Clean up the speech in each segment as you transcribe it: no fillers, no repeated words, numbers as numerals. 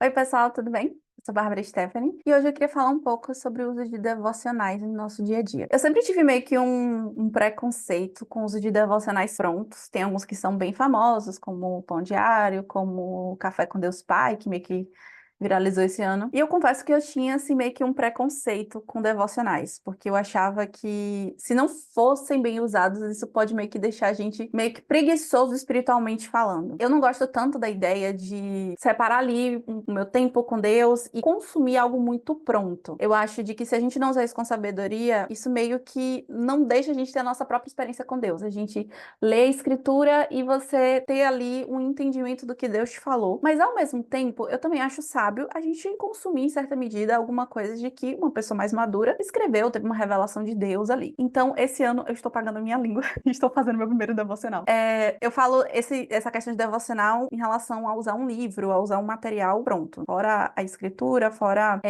Oi, pessoal, tudo bem? Eu sou a Bárbara Stephanie e hoje eu queria falar um pouco sobre o uso de devocionais no nosso dia a dia. Eu sempre tive meio que um preconceito com o uso de devocionais prontos. Tem alguns que são bem famosos, como o Pão Diário, como o Café com Deus Pai, que meio que viralizou esse ano. E eu confesso que eu tinha, assim, meio que um preconceito com devocionais, porque eu achava que se não fossem bem usados, isso pode meio que deixar a gente meio que preguiçoso espiritualmente falando. Eu não gosto tanto da ideia de separar ali o meu tempo com Deus e consumir algo muito pronto. Eu acho de que se a gente não usar isso com sabedoria, isso meio que não deixa a gente ter a nossa própria experiência com Deus. A gente lê a escritura e você ter ali um entendimento do que Deus te falou. Mas ao mesmo tempo, eu também acho sábio a gente consumir em certa medida alguma coisa de que uma pessoa mais madura escreveu, teve uma revelação de Deus ali. Então, esse ano eu estou pagando a minha língua e estou fazendo meu primeiro devocional. Eu falo essa questão de devocional em relação a usar um livro, a usar um material pronto. Fora a escritura, fora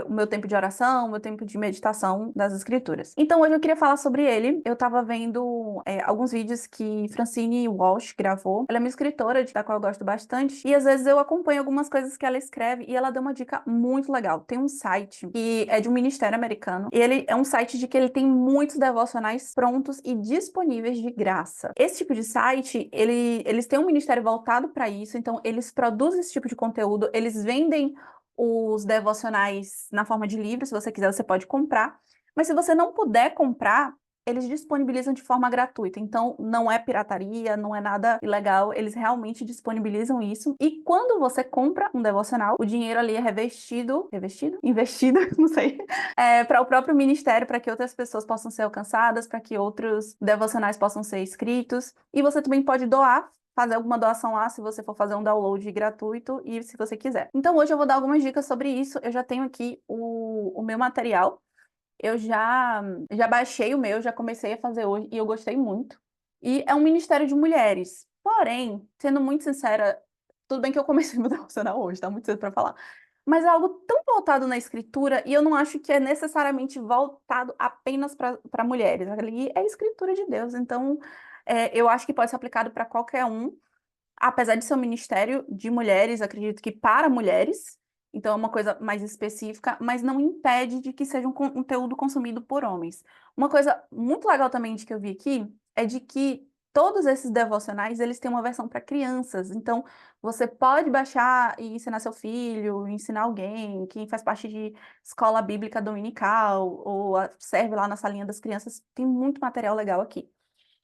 o meu tempo de oração, o meu tempo de meditação das escrituras. Então, hoje eu queria falar sobre ele. Eu tava vendo alguns vídeos que Francine Walsh gravou. Ela é uma escritora da qual eu gosto bastante. E às vezes eu acompanho algumas coisas que ela escreve e ela deu uma dica muito legal. Tem um site que é de um ministério americano. E ele é um site de que ele tem muitos devocionais prontos e disponíveis de graça. Esse tipo de site, eles têm um ministério voltado para isso, então eles produzem esse tipo de conteúdo, eles vendem os devocionais na forma de livro, se você quiser, você pode comprar. Mas se você não puder comprar, eles disponibilizam de forma gratuita. Então, não é pirataria, não é nada ilegal, eles realmente disponibilizam isso. E quando você compra um devocional, o dinheiro ali é revestido? Investido, não sei, para o próprio ministério, para que outras pessoas possam ser alcançadas, para que outros devocionais possam ser escritos. E você também pode doar, fazer alguma doação lá, se você for fazer um download gratuito e se você quiser. Então, hoje eu vou dar algumas dicas sobre isso. Eu já tenho aqui o meu material. Eu já baixei o meu, já comecei a fazer hoje e eu gostei muito. E é um ministério de mulheres. Porém, sendo muito sincera, tudo bem que eu comecei meu devocional hoje, tá muito cedo para falar. Mas é algo tão voltado na escritura e eu não acho que é necessariamente voltado apenas para mulheres. Ali é a escritura de Deus, então eu acho que pode ser aplicado para qualquer um. Apesar de ser um ministério de mulheres, acredito que para mulheres, então é uma coisa mais específica, mas não impede de que seja um conteúdo consumido por homens. Uma coisa muito legal também de que eu vi aqui é de que todos esses devocionais, eles têm uma versão para crianças. Então, você pode baixar e ensinar seu filho, ensinar alguém, quem faz parte de escola bíblica dominical ou serve lá na salinha das crianças, tem muito material legal aqui.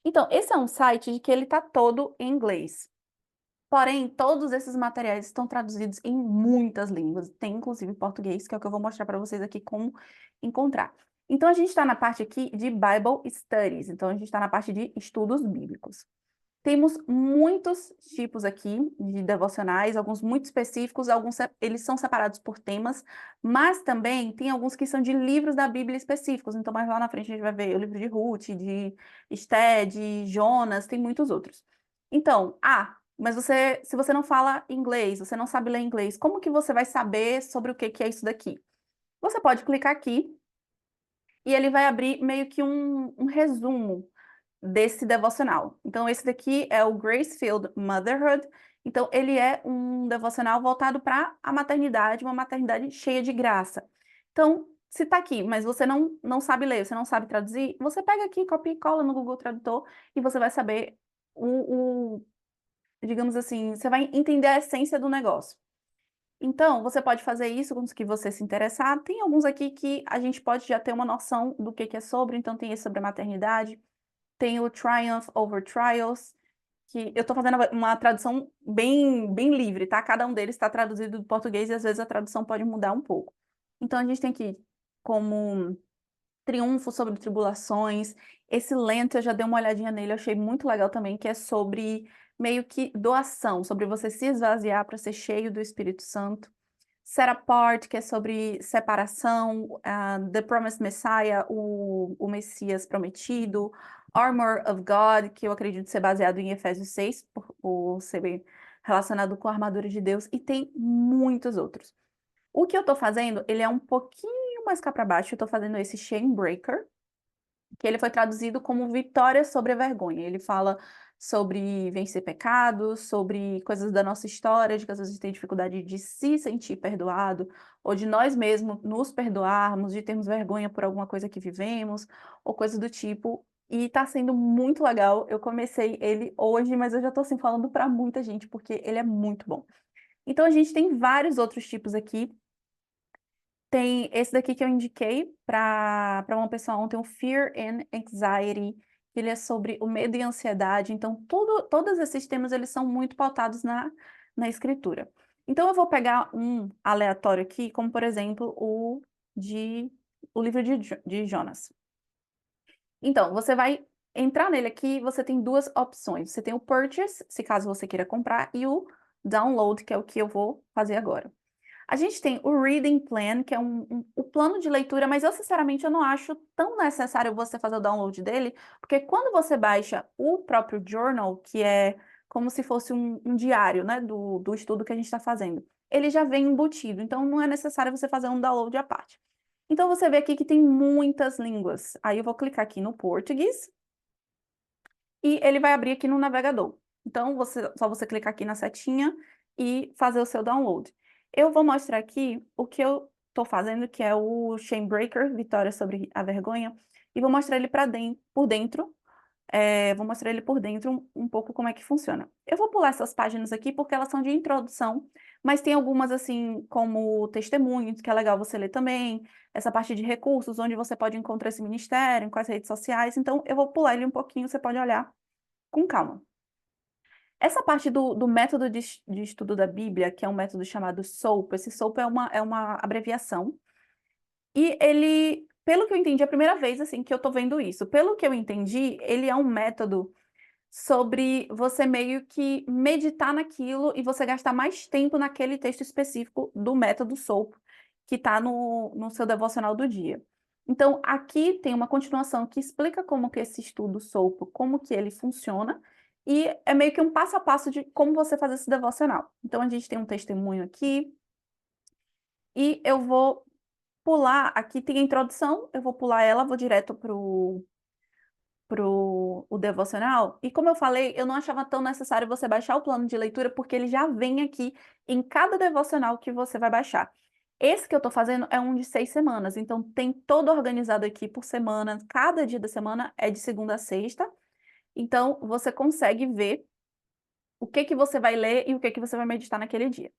Então, esse é um site de que ele está todo em inglês. Porém, todos esses materiais estão traduzidos em muitas línguas, tem inclusive português, que é o que eu vou mostrar para vocês aqui como encontrar. Então, a gente está na parte aqui de Bible Studies, então a gente está na parte de estudos bíblicos. Temos muitos tipos aqui de devocionais, alguns muito específicos, alguns eles são separados por temas, mas também tem alguns que são de livros da Bíblia específicos. Então, mais lá na frente a gente vai ver o livro de Ruth, de Esté, de Jonas, tem muitos outros. Então, mas se você não fala inglês, você não sabe ler inglês, como que você vai saber sobre o que que é isso daqui? Você pode clicar aqui e ele vai abrir meio que um resumo desse devocional. Então, esse daqui é o Grace-Filled Motherhood. Então, ele é um devocional voltado para a maternidade, uma maternidade cheia de graça. Então, se tá aqui, mas você não sabe ler, você não sabe traduzir, você pega aqui, copia e cola no Google Tradutor e você vai saber digamos assim, você vai entender a essência do negócio. Então, você pode fazer isso com os que você se interessar. Tem alguns aqui que a gente pode já ter uma noção do que é sobre. Então, tem esse sobre a maternidade, tem o Triumph Over Trials, que eu estou fazendo uma tradução bem livre, tá? Cada um deles está traduzido do português e às vezes a tradução pode mudar um pouco. Então, a gente tem aqui como Triunfo sobre Tribulações. Esse lento eu já dei uma olhadinha nele, eu achei muito legal também, que é sobre meio que doação, sobre você se esvaziar para ser cheio do Espírito Santo. Set Apart, que é sobre separação, The Promised Messiah, o Messias prometido, Armor of God, que eu acredito ser baseado em Efésios 6, por ser bem relacionado com a armadura de Deus, e tem muitos outros. O que eu tô fazendo, ele é um pouquinho mais cá para baixo, eu tô fazendo esse Shame Breaker, que ele foi traduzido como Vitória sobre a Vergonha. Ele fala sobre vencer pecados, sobre coisas da nossa história, de que às vezes a gente tem dificuldade de se sentir perdoado, ou de nós mesmos nos perdoarmos, de termos vergonha por alguma coisa que vivemos, ou coisa do tipo. E tá sendo muito legal. Eu comecei ele hoje, mas eu já tô assim falando para muita gente, porque ele é muito bom. Então a gente tem vários outros tipos aqui. Tem esse daqui que eu indiquei para uma pessoa ontem, o Fear and Anxiety, que ele é sobre o medo e a ansiedade. Então, todos esses temas, eles são muito pautados na escritura. Então, eu vou pegar um aleatório aqui, como, por exemplo, o livro de Jonas. Então, você vai entrar nele aqui, você tem duas opções. Você tem o Purchase, se caso você queira comprar, e o Download, que é o que eu vou fazer agora. A gente tem o Reading Plan, que é o plano de leitura, mas eu, sinceramente, eu não acho tão necessário você fazer o download dele, porque quando você baixa o próprio journal, que é como se fosse um diário, né, do estudo que a gente está fazendo, ele já vem embutido, então não é necessário você fazer um download à parte. Então, você vê aqui que tem muitas línguas. Aí eu vou clicar aqui no português e ele vai abrir aqui no navegador. Então, só você clicar aqui na setinha e fazer o seu download. Eu vou mostrar aqui o que eu estou fazendo, que é o Chainbreaker, Vitória sobre a Vergonha, e vou mostrar ele por dentro. Vou mostrar ele por dentro um pouco como é que funciona. Eu vou pular essas páginas aqui porque elas são de introdução, mas tem algumas assim como testemunhos, que é legal você ler também, essa parte de recursos, onde você pode encontrar esse ministério, com as redes sociais. Então, eu vou pular ele um pouquinho, você pode olhar com calma. Essa parte do método de estudo da Bíblia, que é um método chamado SOAP, esse SOAP é uma abreviação, e ele, pelo que eu entendi, é a primeira vez assim que eu tô vendo isso. Pelo que eu entendi, ele é um método sobre você meio que meditar naquilo e você gastar mais tempo naquele texto específico do método SOAP, que está no seu devocional do dia. Então, aqui tem uma continuação que explica como que esse estudo SOAP, como que ele funciona, e é meio que um passo a passo de como você fazer esse devocional. Então, a gente tem um testemunho aqui, e eu vou pular, aqui tem a introdução, eu vou pular ela, vou direto o devocional. E como eu falei, eu não achava tão necessário você baixar o plano de leitura, porque ele já vem aqui em cada devocional que você vai baixar. Esse que eu tô fazendo é um de 6 semanas, então tem todo organizado aqui por semana, cada dia da semana é de segunda a sexta, então você consegue ver o que que você vai ler e o que que você vai meditar naquele dia.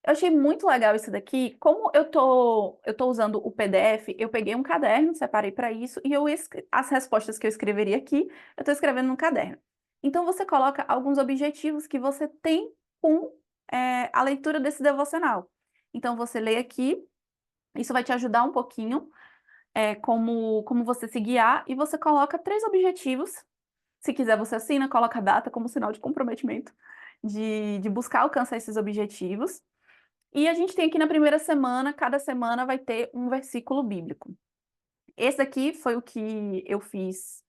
Eu achei muito legal isso daqui. Como eu tô usando o PDF, eu peguei um caderno, separei para isso, e as respostas que eu escreveria aqui, eu estou escrevendo no caderno. Então, você coloca alguns objetivos que você tem com a leitura desse devocional. Então, você lê aqui, isso vai te ajudar um pouquinho, como você se guiar, e você coloca 3 objetivos. Se quiser, você assina, coloca a data como sinal de comprometimento de buscar alcançar esses objetivos. E a gente tem aqui na primeira semana, cada semana vai ter um versículo bíblico. Esse aqui foi o que eu fiz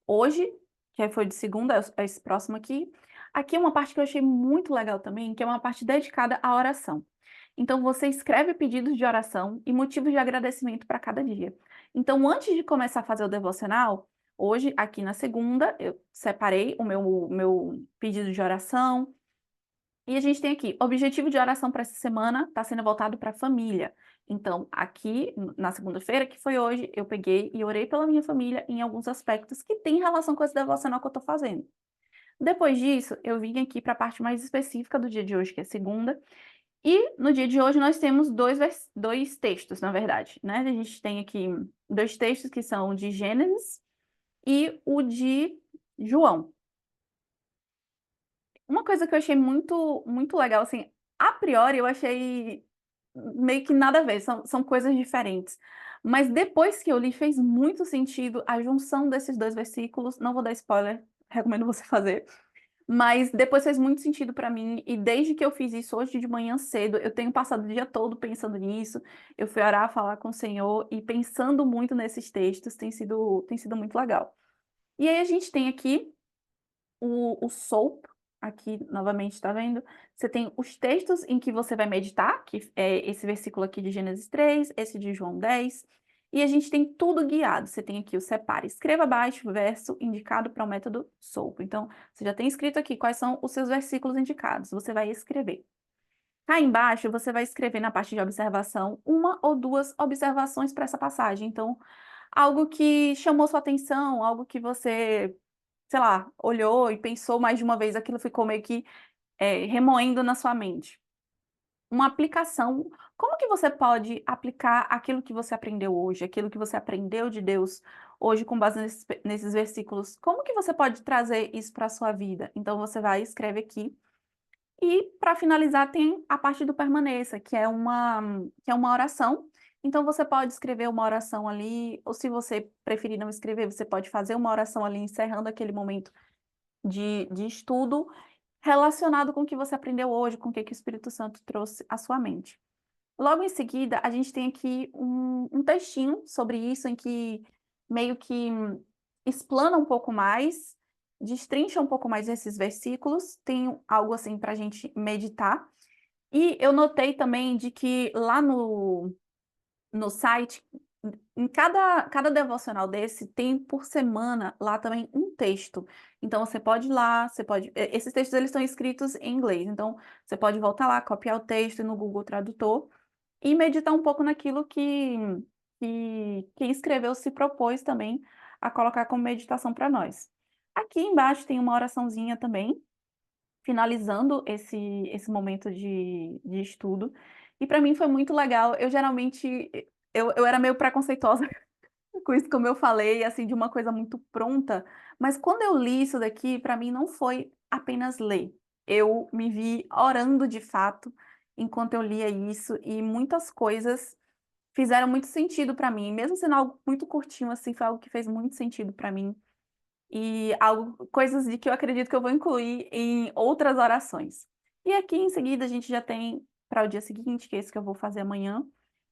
hoje, que foi de segunda, é esse próximo aqui. Aqui é uma parte que eu achei muito legal também, que é uma parte dedicada à oração. Então, você escreve pedidos de oração e motivos de agradecimento para cada dia. Então, antes de começar a fazer o devocional, hoje, aqui na segunda, eu separei o meu pedido de oração, e a gente tem aqui, objetivo de oração para essa semana está sendo voltado para a família. Então, aqui, na segunda-feira, que foi hoje, eu peguei e orei pela minha família em alguns aspectos que têm relação com esse devocional que eu estou fazendo. Depois disso, eu vim aqui para a parte mais específica do dia de hoje, que é segunda. E no dia de hoje nós temos dois textos, na verdade, né? A gente tem aqui 2 textos que são o de Gênesis e o de João. Uma coisa que eu achei muito, muito legal, assim, a priori eu achei meio que nada a ver, são coisas diferentes. Mas depois que eu li, fez muito sentido a junção desses 2 versículos. Não vou dar spoiler, recomendo você fazer. Mas depois fez muito sentido para mim, e desde que eu fiz isso hoje de manhã cedo, eu tenho passado o dia todo pensando nisso. Eu fui orar, falar com o Senhor e pensando muito nesses textos, tem sido muito legal. E aí a gente tem aqui o SOAP, aqui novamente, tá vendo? Você tem os textos em que você vai meditar, que é esse versículo aqui de Gênesis 3, esse de João 10, E a gente tem tudo guiado. Você tem aqui o separe, escreva abaixo o verso indicado para o método SOAP. Então, você já tem escrito aqui quais são os seus versículos indicados. Você vai escrever. Cá embaixo, você vai escrever na parte de observação uma ou duas observações para essa passagem. Então, algo que chamou sua atenção, algo que você, sei lá, olhou e pensou mais de uma vez, aquilo ficou meio que remoendo na sua mente. Uma aplicação, como que você pode aplicar aquilo que você aprendeu hoje, aquilo que você aprendeu de Deus hoje com base nesses versículos? Como que você pode trazer isso para a sua vida? Então, você vai, escreve aqui. E, para finalizar, tem a parte do permaneça, que é uma oração. Então, você pode escrever uma oração ali, ou se você preferir não escrever, você pode fazer uma oração ali, encerrando aquele momento de estudo, relacionado com o que você aprendeu hoje, com o que o Espírito Santo trouxe à sua mente. Logo em seguida, a gente tem aqui um textinho sobre isso, em que meio que explana um pouco mais, destrincha um pouco mais esses versículos, tem algo assim para a gente meditar. E eu notei também de que lá no site, em cada devocional desse, tem por semana lá também um texto. Então você pode ir lá, esses textos eles estão escritos em inglês, então você pode voltar lá, copiar o texto no Google Tradutor e meditar um pouco naquilo que quem escreveu se propôs também a colocar como meditação para nós. Aqui embaixo tem uma oraçãozinha também, finalizando esse momento de estudo, e para mim foi muito legal. Eu geralmente, eu era meio preconceituosa com isso, como eu falei, assim, de uma coisa muito pronta, mas quando eu li isso daqui, para mim não foi apenas ler. Eu me vi orando de fato enquanto eu lia isso, e muitas coisas fizeram muito sentido para mim, mesmo sendo algo muito curtinho, assim, foi algo que fez muito sentido para mim, e coisas de que eu acredito que eu vou incluir em outras orações. E aqui em seguida a gente já tem para o dia seguinte, que é esse que eu vou fazer amanhã,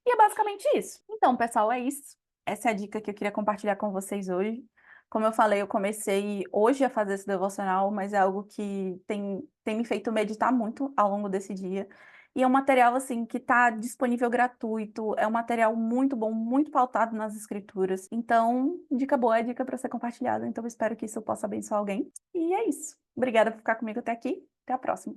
e é basicamente isso. Então, pessoal, é isso. Essa é a dica que eu queria compartilhar com vocês hoje. Como eu falei, eu comecei hoje a fazer esse devocional, mas é algo que tem me feito meditar muito ao longo desse dia. E é um material, assim, que está disponível gratuito, é um material muito bom, muito pautado nas escrituras. Então, dica boa é dica para ser compartilhada. Então, eu espero que isso possa abençoar alguém. E é isso. Obrigada por ficar comigo até aqui. Até a próxima.